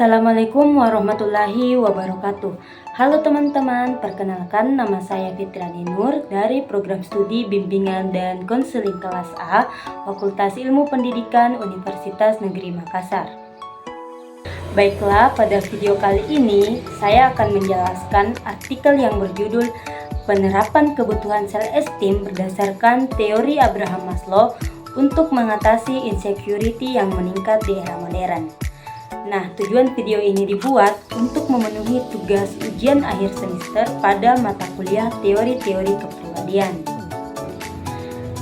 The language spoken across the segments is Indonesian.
Assalamualaikum warahmatullahi wabarakatuh. Halo teman-teman, perkenalkan nama saya Fitriani Nur dari Program Studi Bimbingan dan Konseling Kelas A, Fakultas Ilmu Pendidikan Universitas Negeri Makassar. Baiklah, pada video kali ini saya akan menjelaskan artikel yang berjudul Penerapan Kebutuhan Self-Esteem berdasarkan Teori Abraham Maslow untuk mengatasi insecurity yang meningkat di era modern. Nah, tujuan video ini dibuat untuk memenuhi tugas ujian akhir semester pada mata kuliah teori-teori kepribadian.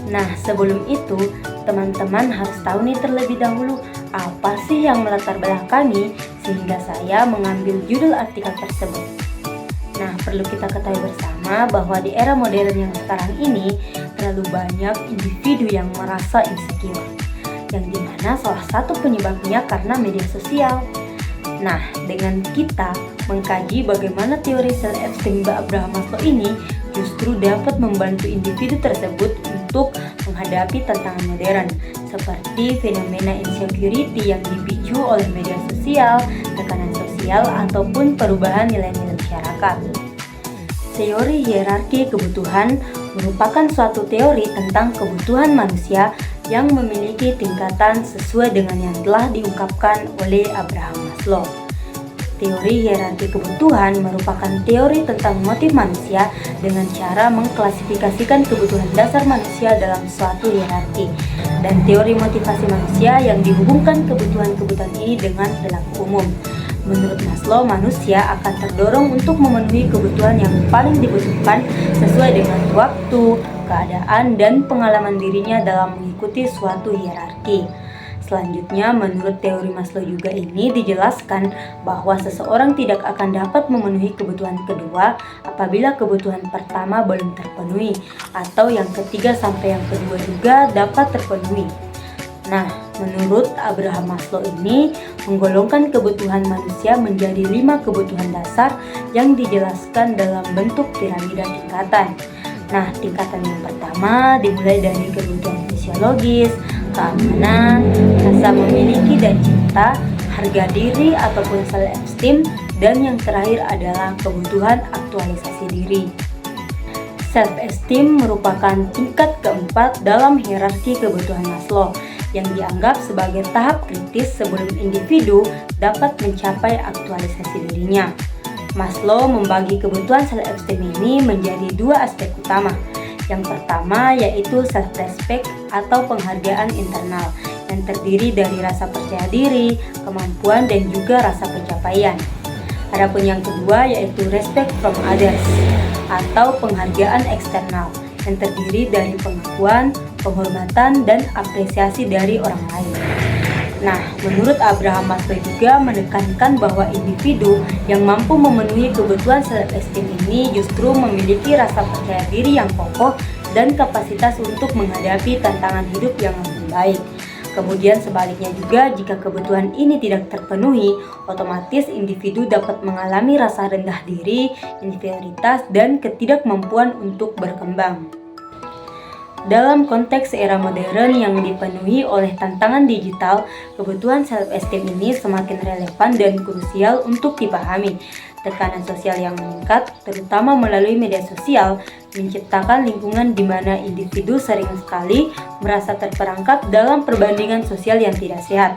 Nah, sebelum itu, teman-teman harus tahu nih terlebih dahulu apa sih yang melatar belakangi sehingga saya mengambil judul artikel tersebut. Nah, perlu kita ketahui bersama bahwa di era modern yang sekarang ini terlalu banyak individu yang merasa insecure, yang dimana salah satu penyebabnya karena media sosial. Nah, dengan kita mengkaji bagaimana teori self-esteem Abraham Maslow ini justru dapat membantu individu tersebut untuk menghadapi tantangan modern seperti fenomena insecurity yang dipicu oleh media sosial, tekanan sosial, ataupun perubahan nilai-nilai masyarakat. Teori hierarki kebutuhan merupakan suatu teori tentang kebutuhan manusia yang memiliki tingkatan sesuai dengan yang telah diungkapkan oleh Abraham Maslow. Teori hierarki kebutuhan merupakan teori tentang motif manusia dengan cara mengklasifikasikan kebutuhan dasar manusia dalam suatu hierarki, dan teori motivasi manusia yang dihubungkan kebutuhan-kebutuhan ini dengan perilaku umum. Menurut Maslow, manusia akan terdorong untuk memenuhi kebutuhan yang paling dibutuhkan sesuai dengan waktu, keadaan, dan pengalaman dirinya dalam mengikuti suatu hierarki. Selanjutnya, menurut teori Maslow juga ini dijelaskan bahwa seseorang tidak akan dapat memenuhi kebutuhan kedua apabila kebutuhan pertama belum terpenuhi, atau yang ketiga sampai yang kedua juga dapat terpenuhi. Nah, menurut Abraham Maslow ini menggolongkan kebutuhan manusia menjadi 5 kebutuhan dasar yang dijelaskan dalam bentuk piramida tingkatan. Nah, tingkatan yang pertama dimulai dari kebutuhan fisiologis, keamanan, rasa memiliki dan cinta, harga diri ataupun self-esteem, dan yang terakhir adalah kebutuhan aktualisasi diri. Self-esteem merupakan tingkat keempat dalam hierarki kebutuhan Maslow yang dianggap sebagai tahap kritis sebelum individu dapat mencapai aktualisasi dirinya. Maslow membagi kebutuhan self-esteem ini menjadi 2 aspek utama. Yang pertama yaitu self-respect atau penghargaan internal yang terdiri dari rasa percaya diri, kemampuan, dan juga rasa pencapaian. Adapun yang kedua yaitu respect from others atau penghargaan eksternal yang terdiri dari pengakuan, penghormatan, dan apresiasi dari orang lain. Nah, menurut Abraham Maslow juga menekankan bahwa individu yang mampu memenuhi kebutuhan self-esteem ini justru memiliki rasa percaya diri yang kokoh dan kapasitas untuk menghadapi tantangan hidup yang lebih baik. Kemudian sebaliknya juga, jika kebutuhan ini tidak terpenuhi, otomatis individu dapat mengalami rasa rendah diri, inferioritas, dan ketidakmampuan untuk berkembang. Dalam konteks era modern yang dipenuhi oleh tantangan digital, kebutuhan self-esteem ini semakin relevan dan krusial untuk dipahami. Tekanan sosial yang meningkat, terutama melalui media sosial, menciptakan lingkungan di mana individu sering sekali merasa terperangkap dalam perbandingan sosial yang tidak sehat.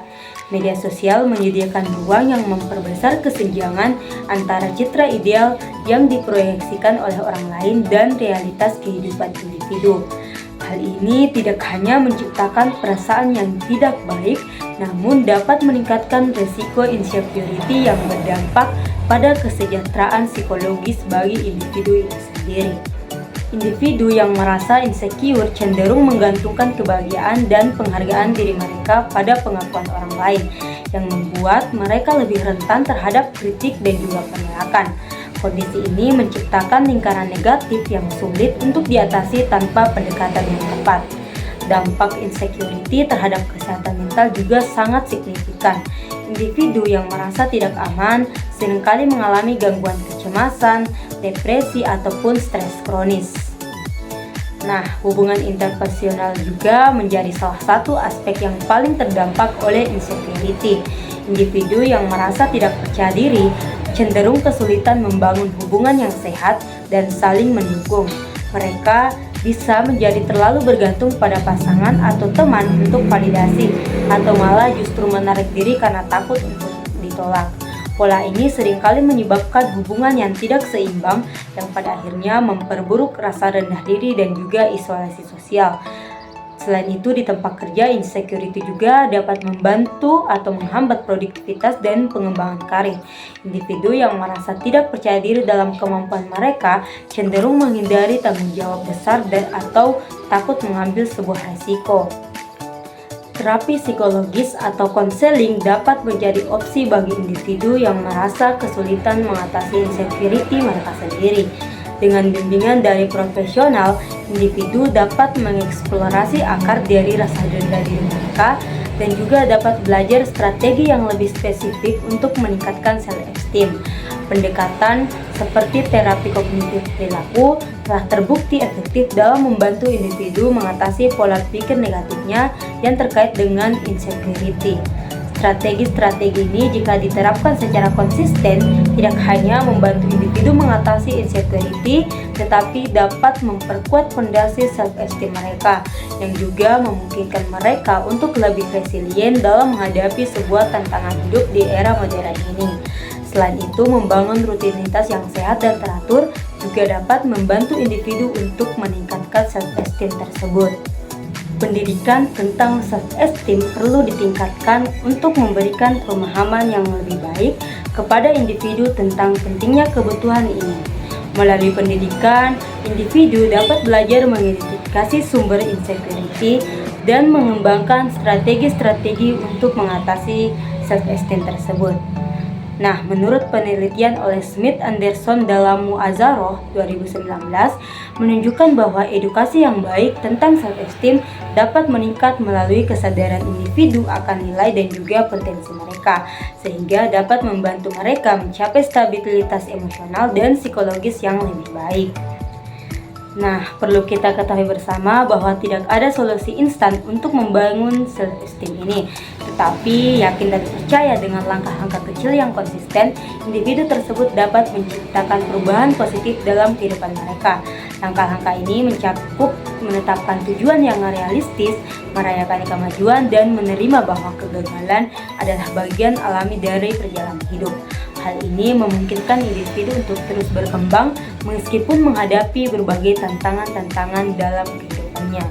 Media sosial menyediakan ruang yang memperbesar kesenjangan antara citra ideal yang diproyeksikan oleh orang lain dan realitas kehidupan individu. Hal ini tidak hanya menciptakan perasaan yang tidak baik, namun dapat meningkatkan resiko insecurity yang berdampak pada kesejahteraan psikologis bagi individu itu sendiri. Individu yang merasa insecure cenderung menggantungkan kebahagiaan dan penghargaan diri mereka pada pengakuan orang lain, yang membuat mereka lebih rentan terhadap kritik dan juga penolakan. Kondisi ini menciptakan lingkaran negatif yang sulit untuk diatasi tanpa pendekatan yang tepat. Dampak insecurity terhadap kesehatan mental juga sangat signifikan. Individu yang merasa tidak aman seringkali mengalami gangguan kecemasan, depresi, ataupun stres kronis. Nah, hubungan interpersonal juga menjadi salah satu aspek yang paling terdampak oleh insecurity. Individu yang merasa tidak percaya diri cenderung kesulitan membangun hubungan yang sehat dan saling mendukung. Mereka bisa menjadi terlalu bergantung pada pasangan atau teman untuk validasi, atau malah justru menarik diri karena takut untuk ditolak. Pola ini seringkali menyebabkan hubungan yang tidak seimbang yang pada akhirnya memperburuk rasa rendah diri dan juga isolasi sosial. Selain itu, di tempat kerja, insecurity juga dapat membantu atau menghambat produktivitas dan pengembangan karir. Individu yang merasa tidak percaya diri dalam kemampuan mereka cenderung menghindari tanggung jawab besar dan atau takut mengambil sebuah resiko. Terapi psikologis atau konseling dapat menjadi opsi bagi individu yang merasa kesulitan mengatasi insecurity mereka sendiri. Dengan bimbingan dari profesional, individu dapat mengeksplorasi akar dari rasa rendah diri mereka dan juga dapat belajar strategi yang lebih spesifik untuk meningkatkan self-esteem. Pendekatan seperti terapi kognitif perilaku telah terbukti efektif dalam membantu individu mengatasi pola pikir negatifnya yang terkait dengan insecurity. Strategi-strategi ini jika diterapkan secara konsisten tidak hanya membantu individu mengatasi insecurity, tetapi dapat memperkuat fondasi self-esteem mereka, yang juga memungkinkan mereka untuk lebih resilient dalam menghadapi sebuah tantangan hidup di era modern ini. Selain itu, membangun rutinitas yang sehat dan teratur juga dapat membantu individu untuk meningkatkan self-esteem tersebut. Pendidikan tentang self-esteem perlu ditingkatkan untuk memberikan pemahaman yang lebih baik kepada individu tentang pentingnya kebutuhan ini. Melalui pendidikan, individu dapat belajar mengidentifikasi sumber insecurity dan mengembangkan strategi-strategi untuk mengatasi self-esteem tersebut. Nah, menurut penelitian oleh Smith Anderson dalam Mu'azzaroh 2019 menunjukkan bahwa edukasi yang baik tentang self-esteem dapat meningkat melalui kesadaran individu akan nilai dan juga potensi mereka, sehingga dapat membantu mereka mencapai stabilitas emosional dan psikologis yang lebih baik. Nah, perlu kita ketahui bersama bahwa tidak ada solusi instan untuk membangun self-esteem ini. Tetapi, yakin dan percaya dengan langkah-langkah kecil yang konsisten, individu tersebut dapat menciptakan perubahan positif dalam kehidupan mereka. Langkah-langkah ini mencakup menetapkan tujuan yang realistis, merayakan kemajuan, dan menerima bahwa kegagalan adalah bagian alami dari perjalanan hidup. Hal ini memungkinkan individu untuk terus berkembang meskipun menghadapi berbagai tantangan-tantangan dalam kehidupannya.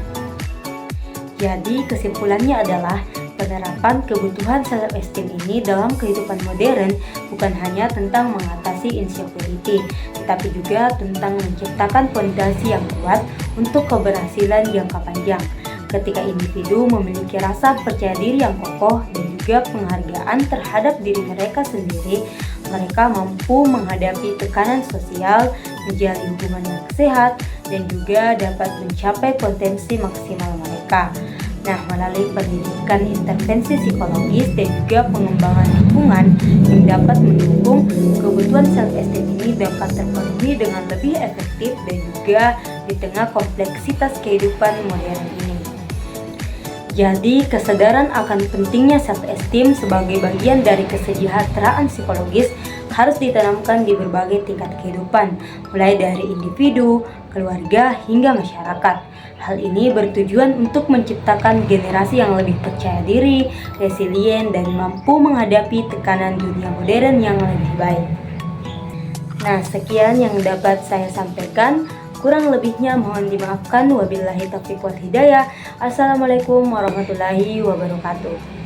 Jadi kesimpulannya adalah penerapan kebutuhan self-esteem ini dalam kehidupan modern bukan hanya tentang mengatasi insecurity, tetapi juga tentang menciptakan fondasi yang kuat untuk keberhasilan jangka panjang. Ketika individu memiliki rasa percaya diri yang kokoh dan juga penghargaan terhadap diri mereka sendiri, mereka mampu menghadapi tekanan sosial, menjalin hubungan yang sehat, dan juga dapat mencapai potensi maksimal mereka. Nah, melalui pendidikan intervensi psikologis dan juga pengembangan lingkungan yang dapat mendukung, kebutuhan self-esteem ini dapat terpenuhi dengan lebih efektif dan juga di tengah kompleksitas kehidupan modern ini. Jadi, kesadaran akan pentingnya self-esteem sebagai bagian dari kesejahteraan psikologis harus ditanamkan di berbagai tingkat kehidupan, mulai dari individu, keluarga, hingga masyarakat. Hal ini bertujuan untuk menciptakan generasi yang lebih percaya diri, resilient, dan mampu menghadapi tekanan dunia modern yang lebih baik. Nah, sekian yang dapat saya sampaikan. Kurang lebihnya mohon dimaafkan. Wabillahi taufiq wal hidayah. Assalamualaikum warahmatullahi wabarakatuh.